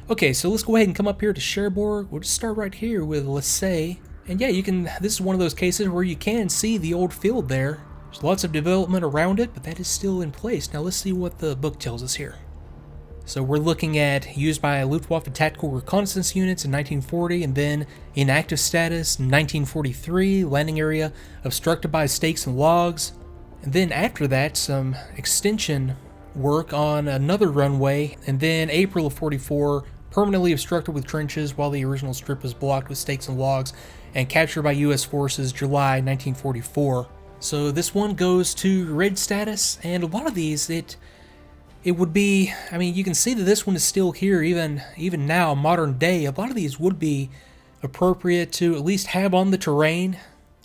Okay, so let's go ahead and come up here to Cherbourg. We'll just start right here with Falaise. And yeah, this is one of those cases where you can see the old field there. There's lots of development around it, but that is still in place. Now let's see what the book tells us here. So we're looking at used by Luftwaffe tactical reconnaissance units in 1940, and then in active status in 1943, landing area obstructed by stakes and logs. And then after that, some extension work on another runway, and then April of 44, permanently obstructed with trenches while the original strip was blocked with stakes and logs, and captured by U.S. forces July 1944. So this one goes to red status, and a lot of these, it would be, I mean, you can see that this one is still here even now, modern day. A lot of these would be appropriate to at least have on the terrain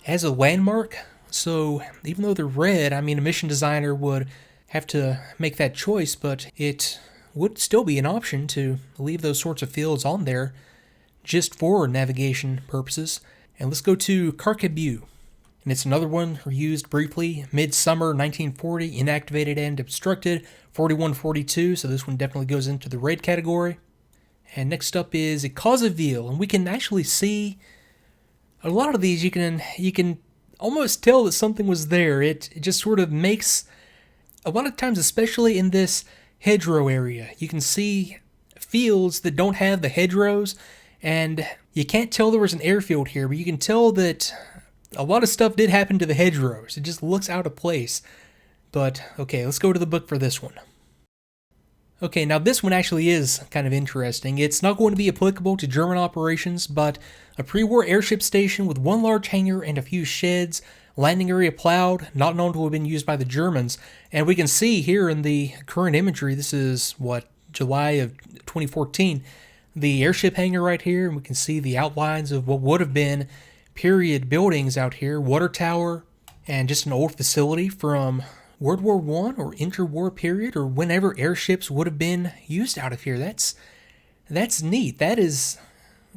as a landmark. So even though they're red, I mean, a mission designer would have to make that choice, but it would still be an option to leave those sorts of fields on there just for navigation purposes. And let's go to Carpiquet. And it's another one used briefly, midsummer 1940, inactivated and obstructed, 41-42, so this one definitely goes into the red category. And next up is Causeville, and we can actually see a lot of these, you can almost tell that something was there. It just sort of makes, a lot of times, especially in this hedgerow area, you can see fields that don't have the hedgerows, and you can't tell there was an airfield here, but you can tell that a lot of stuff did happen to the hedgerows. It just looks out of place. But, okay, let's go to the book for this one. Okay, now this one actually is kind of interesting. It's not going to be applicable to German operations, but a pre-war airship station with one large hangar and a few sheds, landing area plowed, not known to have been used by the Germans. And we can see here in the current imagery, this is, July of 2014, the airship hangar right here, and we can see the outlines of what would have been period buildings out here, water tower, and just an old facility from World War I or interwar period, or whenever airships would have been used out of here. That's neat. That is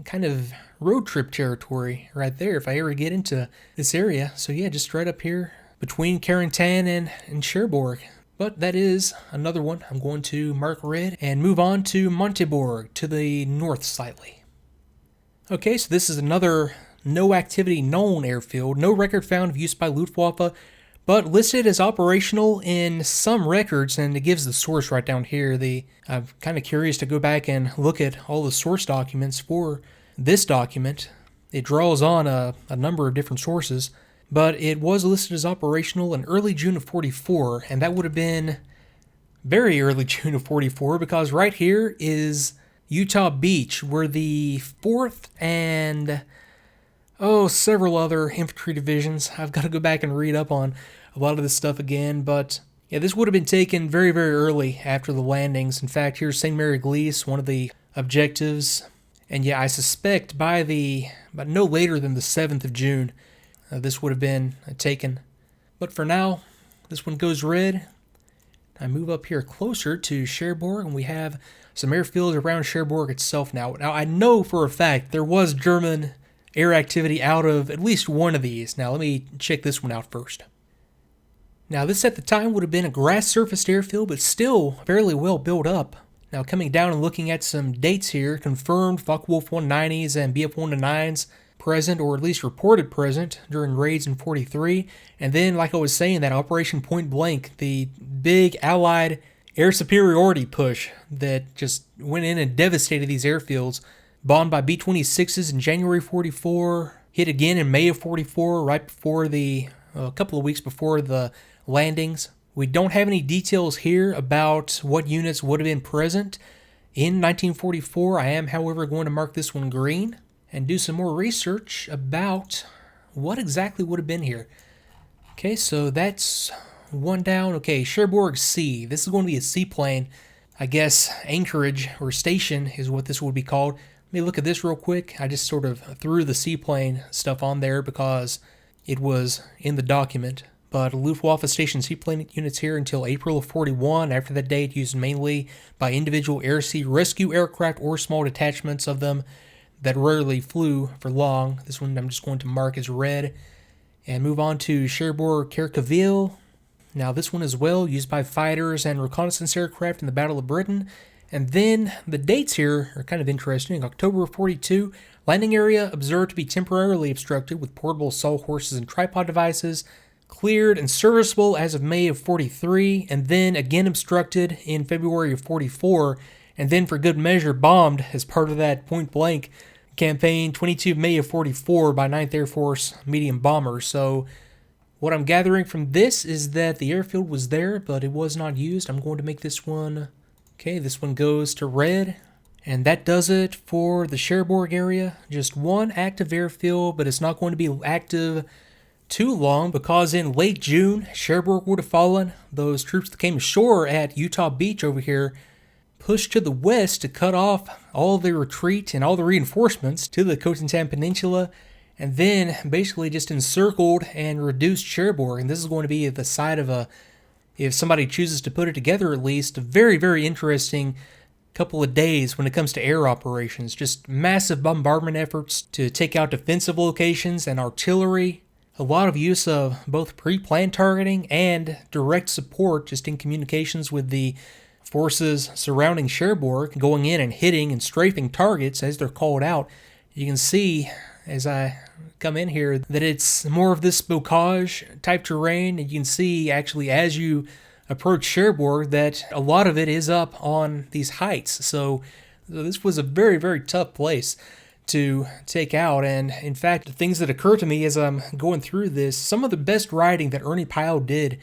kind of road trip territory right there if I ever get into this area. So yeah, just right up here between Argentan and Cherbourg. But that is another one I'm going to mark red and move on to Montebourg to the north slightly. Okay, so this is another no activity known airfield, no record found of use by Luftwaffe, but listed as operational in some records, and it gives the source right down here. I'm kind of curious to go back and look at all the source documents for this document. It draws on a number of different sources, but it was listed as operational in early June of 44, and that would have been very early June of 44, because right here is Utah Beach, where the 4th and several other infantry divisions. I've got to go back and read up on a lot of this stuff again, but yeah, this would have been taken very, very early after the landings. In fact, here's St. Mary Glees, one of the objectives, and yeah, I suspect by no later than the 7th of June, this would have been taken. But for now, this one goes red. I move up here closer to Cherbourg, and we have some airfields around Cherbourg itself now. Now, I know for a fact there was German air activity out of at least one of these. Now let me check this one out first. Now this at the time would have been a grass-surfaced airfield, but still fairly well built up. Now coming down and looking at some dates here, confirmed Focke-Wulf 190s and BF 109s present, or at least reported present, during raids in 43. And then, like I was saying, that Operation Point Blank, the big Allied air superiority push that just went in and devastated these airfields. Bombed by B-26s in January 44, hit again in May of 44, right before a couple of weeks before the landings. We don't have any details here about what units would have been present in 1944. I am, however, going to mark this one green and do some more research about what exactly would have been here. Okay, so that's one down. Okay, Cherbourg C. This is going to be a seaplane. I guess anchorage or station is what this would be called. Let me look at this real quick. I just sort of threw the seaplane stuff on there because it was in the document. But Luftwaffe stationed seaplane units here until April of 41. After that date, used mainly by individual air-sea rescue aircraft or small detachments of them that rarely flew for long. This one I'm just going to mark as red. And move on to Cherbourg Carpiquet. Now this one as well, used by fighters and reconnaissance aircraft in the Battle of Britain. And then the dates here are kind of interesting. October of 42, landing area observed to be temporarily obstructed with portable sawhorses and tripod devices, cleared and serviceable as of May of 43, and then again obstructed in February of 44, and then for good measure bombed as part of that point-blank campaign 22 May of 44 by 9th Air Force medium bombers. So what I'm gathering from this is that the airfield was there, but it was not used. I'm going to make this one, okay, this one goes to red. And that does it for the Cherbourg area. Just one active airfield, but it's not going to be active too long because in late June, Cherbourg would have fallen. Those troops that came ashore at Utah Beach over here pushed to the west to cut off all the retreat and all the reinforcements to the Cotentin Peninsula, and then basically just encircled and reduced Cherbourg. And this is going to be the site of if somebody chooses to put it together at least, a very, very interesting couple of days when it comes to air operations. Just massive bombardment efforts to take out defensive locations and artillery. A lot of use of both pre-planned targeting and direct support just in communications with the forces surrounding Cherbourg, going in and hitting and strafing targets as they're called out. You can see as I come in here that it's more of this bocage type terrain, and you can see actually as you approach Cherbourg that a lot of it is up on these heights. So this was a very, very tough place to take out. And in fact, the things that occur to me as I'm going through this, some of the best writing that Ernie Pyle did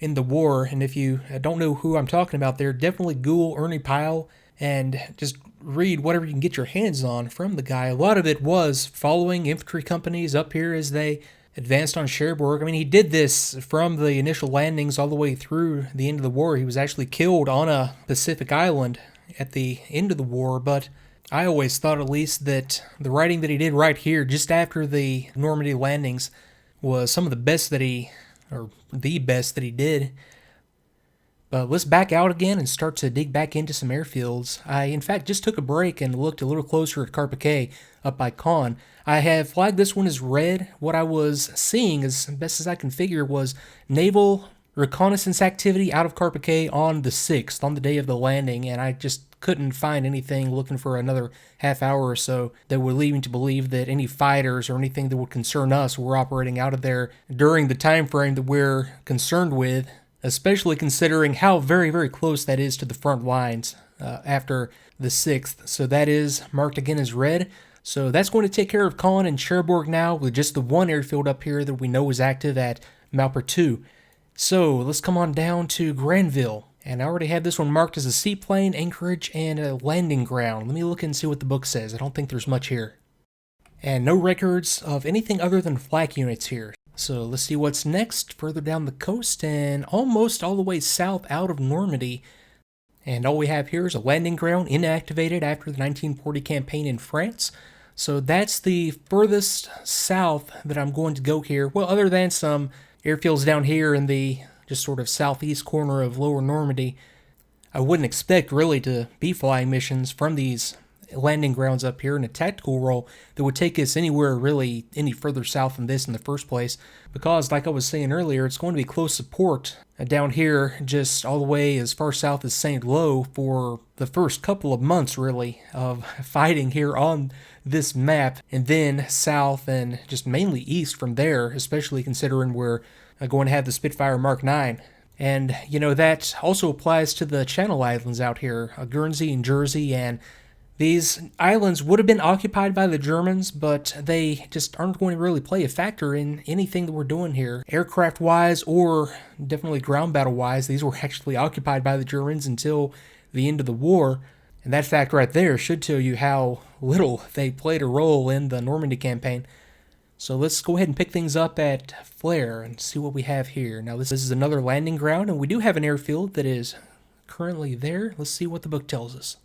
in the war, and if you don't know who I'm talking about there, definitely Google Ernie Pyle and just read whatever you can get your hands on from the guy. A lot of it was following infantry companies up here as they advanced on Cherbourg. I mean, he did this from the initial landings all the way through the end of the war. He was actually killed on a Pacific island at the end of the war, but I always thought at least that the writing that he did right here just after the Normandy landings was some of the best that he did. But let's back out again and start to dig back into some airfields. I, in fact, just took a break and looked a little closer at Carpiquet up by Caen. I have flagged this one as red. What I was seeing, as best as I can figure, was naval reconnaissance activity out of Carpiquet on the 6th, on the day of the landing, and I just couldn't find anything looking for another half hour or so that would lead me to believe that any fighters or anything that would concern us were operating out of there during the time frame that we're concerned with, especially considering how very, very close that is to the front lines after the 6th. So that is marked again as red. So that's going to take care of Caen and Cherbourg now with just the one airfield up here that we know is active at Maupertuis. So let's come on down to Granville. And I already have this one marked as a seaplane, anchorage, and a landing ground. Let me look and see what the book says. I don't think there's much here. And no records of anything other than flak units here. So let's see what's next, further down the coast and almost all the way south out of Normandy. And all we have here is a landing ground inactivated after the 1940 campaign in France. So that's the furthest south that I'm going to go here. Well, other than some airfields down here in the just sort of southeast corner of Lower Normandy, I wouldn't expect really to be flying missions from these landing grounds up here in a tactical role that would take us anywhere really any further south than this in the first place, because like I was saying earlier, it's going to be close support down here just all the way as far south as St. Lo for the first couple of months really of fighting here on this map, and then south and just mainly east from there, especially considering we're going to have the Spitfire Mark 9. And, you know, that also applies to the Channel Islands out here, Guernsey and Jersey, and these islands would have been occupied by the Germans, but they just aren't going to really play a factor in anything that we're doing here. Aircraft-wise or definitely ground battle-wise, these were actually occupied by the Germans until the end of the war. And that fact right there should tell you how little they played a role in the Normandy campaign. So let's go ahead and pick things up at Flers and see what we have here. Now this is another landing ground, and we do have an airfield that is currently there. Let's see what the book tells us.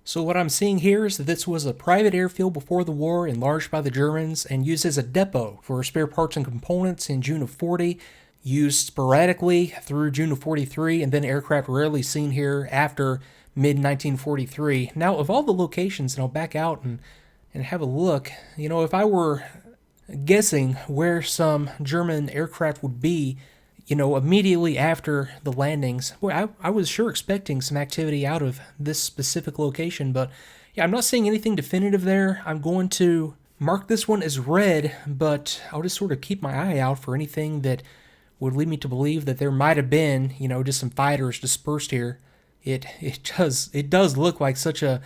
So what I'm seeing here is that this was a private airfield before the war, enlarged by the Germans and used as a depot for spare parts and components in June of 40, used sporadically through June of 43, and then aircraft rarely seen here after mid-1943. Now, of all the locations, and I'll back out and have a look, you know, if I were guessing where some German aircraft would be, immediately after the landings, boy, I was sure expecting some activity out of this specific location, but yeah, I'm not seeing anything definitive there. I'm going to mark this one as red, but I'll just sort of keep my eye out for anything that would lead me to believe that there might have been, just some fighters dispersed here. It does look like such an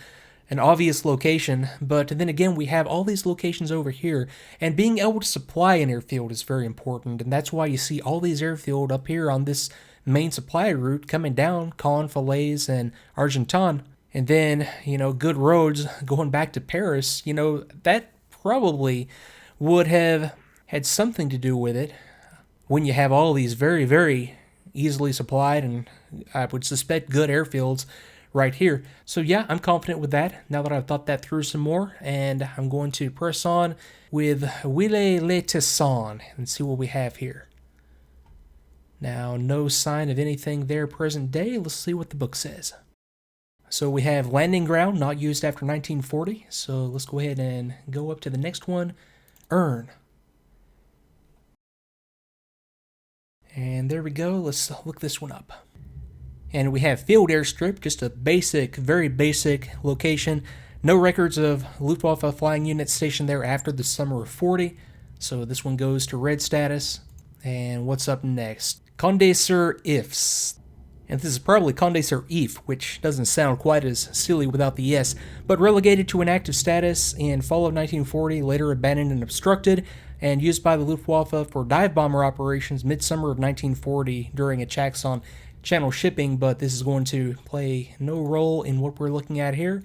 obvious location, but then again, we have all these locations over here, and being able to supply an airfield is very important, and that's why you see all these airfield up here on this main supply route coming down Caen, Falaise, and Argentan, and then, good roads going back to Paris. That probably would have had something to do with it when you have all these very, very easily supplied, and I would suspect good airfields right here. So yeah, I'm confident with that now that I've thought that through some more, and I'm going to press on with Wille-le-Tesson and see what we have here. Now, no sign of anything there present day. Let's see what the book says. So we have landing ground not used after 1940. So let's go ahead and go up to the next one, Earn. And there we go. Let's look this one up. And we have field airstrip, just a basic, very basic location. No records of Luftwaffe flying units stationed there after the summer of 40. So this one goes to red status. And what's up next? Condé sur Ifs. And this is probably Condé sur If, which doesn't sound quite as silly without the S, but relegated to inactive status in fall of 1940, later abandoned and obstructed, and used by the Luftwaffe for dive bomber operations midsummer of 1940 during attacks on channel shipping, but this is going to play no role in what we're looking at here,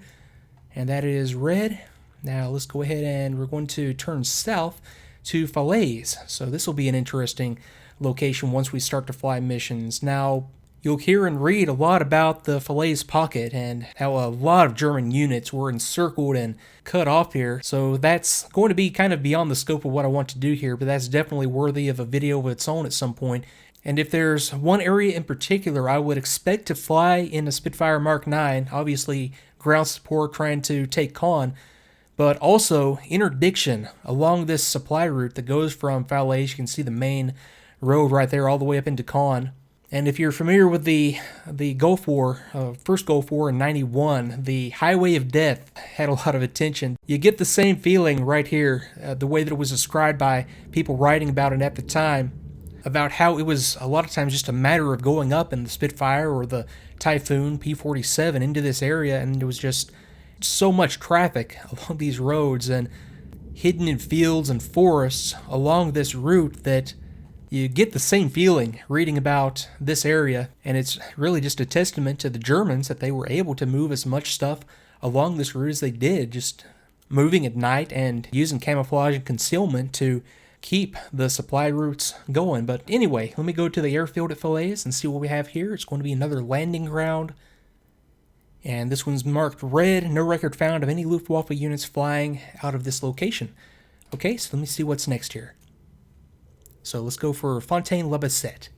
and that is red. Now let's go ahead and we're going to turn south to Falaise. So this will be an interesting location once we start to fly missions. Now, you'll hear and read a lot about the Falaise pocket and how a lot of German units were encircled and cut off here. So that's going to be kind of beyond the scope of what I want to do here, but that's definitely worthy of a video of its own at some point. And if there's one area in particular I would expect to fly in a Spitfire Mark 9, obviously ground support trying to take Caen, but also interdiction along this supply route that goes from Falaise. You can see the main road right there all the way up into Caen. And if you're familiar with the Gulf War, first Gulf War in 91, the Highway of Death had a lot of attention. You get the same feeling right here, the way that it was described by people writing about it at the time, about how it was a lot of times just a matter of going up in the Spitfire or the Typhoon P-47 into this area, and there was just so much traffic along these roads and hidden in fields and forests along this route that you get the same feeling reading about this area, and it's really just a testament to the Germans that they were able to move as much stuff along this route as they did, just moving at night and using camouflage and concealment to keep the supply routes going. But anyway, let me go to the airfield at Falaise and see what we have here. It's going to be another landing ground, and this one's marked red. No record found of any Luftwaffe units flying out of this location. Okay, so let me see what's next here. So let's go for Fontaine-le-Basset.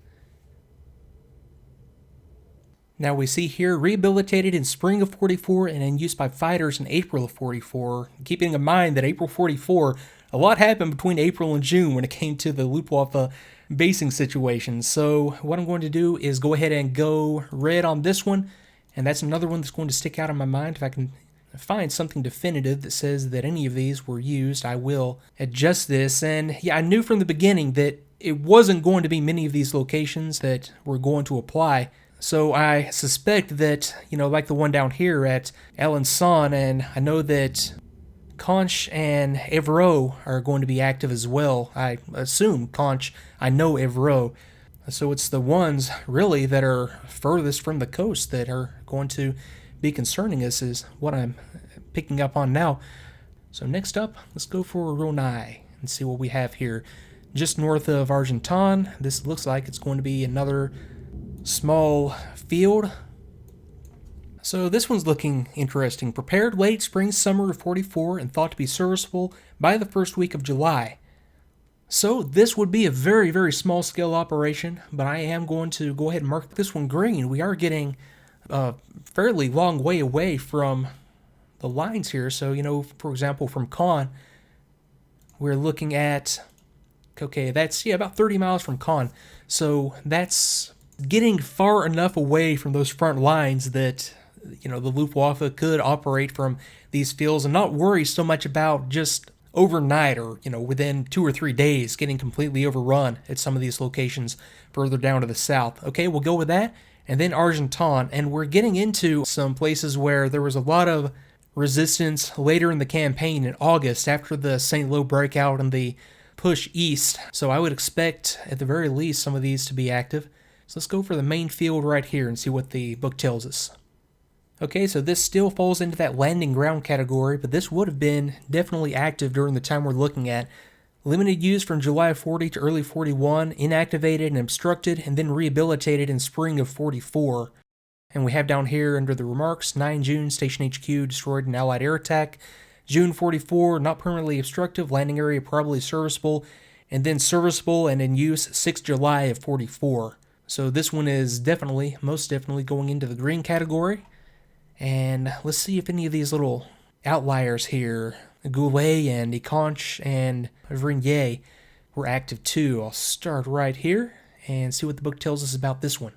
Now we see here rehabilitated in spring of 44 and in use by fighters in April of 44. Keeping in mind that April 44, a lot happened between April and June when it came to the Luftwaffe basing situation. So what I'm going to do is go ahead and go red on this one. And that's another one that's going to stick out in my mind. If I can find something definitive that says that any of these were used, I will adjust this. And yeah, I knew from the beginning that it wasn't going to be many of these locations that were going to apply. So I suspect that, like the one down here at Alençon, and I know that Conche and Évreux are going to be active as well. I assume Conche, I know Évreux. So it's the ones really that are furthest from the coast that are going to be concerning us, is what I'm picking up on now. So next up, let's go for Ronai and see what we have here. Just north of Argentan, this looks like it's going to be another small field. So this one's looking interesting. Prepared late spring summer of 44 and thought to be serviceable by the first week of July. So this would be a very, very small scale operation, but I am going to go ahead and mark this one green. We are getting a fairly long way away from the lines here. So, for example, from Caen, we're looking at Okay, that's, yeah, about 30 miles from Caen. So that's getting far enough away from those front lines that, you know, the Luftwaffe could operate from these fields and not worry so much about just overnight or, you know, within 2 or 3 days getting completely overrun at some of these locations further down to the south. Okay, we'll go with that. And then Argentan, and we're getting into some places where there was a lot of resistance later in the campaign in August after the St. Lo breakout and the push east. So I would expect at the very least some of these to be active. So let's go for the main field right here and see what the book tells us. Okay, so this still falls into that landing ground category, but this would have been definitely active during the time we're looking at. Limited use from July of 40 to early 41, inactivated and obstructed, and then rehabilitated in spring of 44. And we have down here under the remarks, 9 June, Station HQ destroyed an Allied air attack. June 44, not permanently obstructive, landing area probably serviceable, and then serviceable and in use 6 July of 44. So this one is definitely, most definitely going into the green category. And let's see if any of these little outliers here, Goulet and Econche and Vrigny, were active too. I'll start right here and see what the book tells us about this one.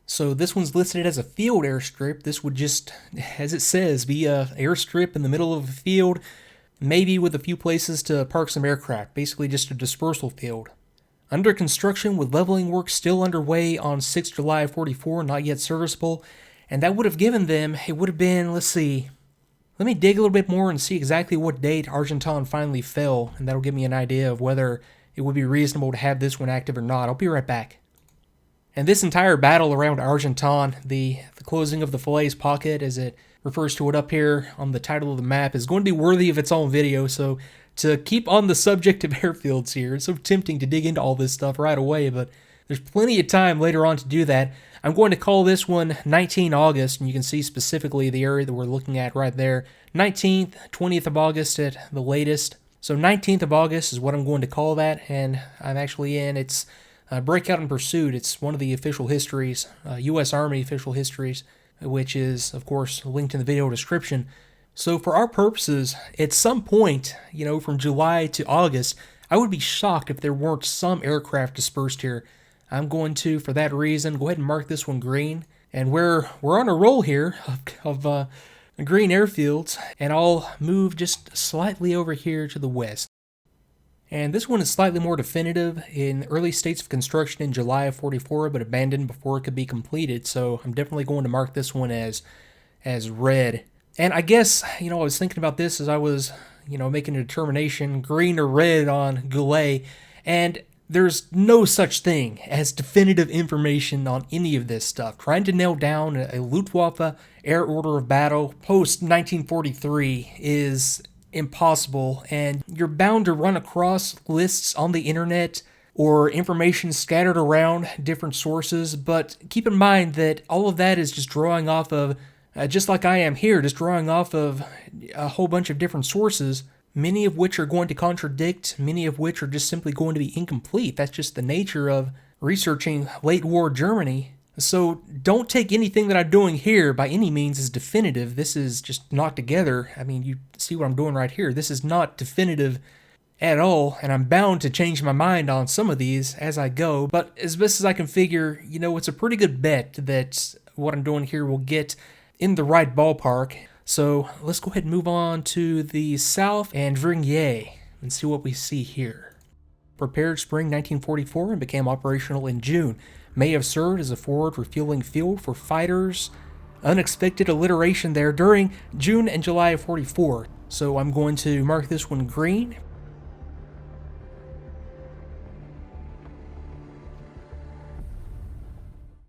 So this one's listed as a field airstrip. This would just, as it says, be a airstrip in the middle of a field, maybe with a few places to park some aircraft, basically just a dispersal field. Under construction with leveling work still underway on 6 July 44, not yet serviceable. And that would have given them, it would have been, let's see, let me dig a little bit more and see exactly what date Argentan finally fell, and that'll give me an idea of whether it would be reasonable to have this one active or not. I'll be right back. And this entire battle around Argentan, the closing of the Falaise pocket, as it refers to it up here on the title of the map, is going to be worthy of its own video, so to keep on the subject of airfields here, it's so tempting to dig into all this stuff right away, but there's plenty of time later on to do that. I'm going to call this one 19 August, and you can see specifically the area that we're looking at right there. 19th, 20th of August at the latest. So 19th of August is what I'm going to call that, and I'm actually in, it's Breakout and Pursuit. It's one of the official histories, U.S. Army official histories, which is, of course, linked in the video description. So for our purposes, at some point, you know, from July to August, I would be shocked if there weren't some aircraft dispersed here. I'm going to, for that reason, go ahead and mark this one green. And we're on a roll here of green airfields, and I'll move just slightly over here to the west. And this one is slightly more definitive, in early states of construction in July of 44, but abandoned before it could be completed. So I'm definitely going to mark this one as red. And I guess, you know, I was thinking about this as I was, you know, making a determination, green or red on Goulet, and there's no such thing as definitive information on any of this stuff. Trying to nail down a Luftwaffe air order of battle post-1943 is impossible, and you're bound to run across lists on the internet or information scattered around different sources, but keep in mind that all of that is just drawing off of, just like I am here, just drawing off of a whole bunch of different sources, many of which are going to contradict, many of which are just simply going to be incomplete. That's just the nature of researching late war Germany. So don't take anything that I'm doing here by any means as definitive. This is just knocked together. I mean, you see what I'm doing right here. This is not definitive at all, and I'm bound to change my mind on some of these as I go. But as best as I can figure, you know, it's a pretty good bet that what I'm doing here will get in the right ballpark. So let's go ahead and move on to the south and Vrigny and see what we see here. Prepared spring 1944 and became operational in June. May have served as a forward refueling field for fighters. Unexpected alliteration there during June and July of 44. So I'm going to mark this one green.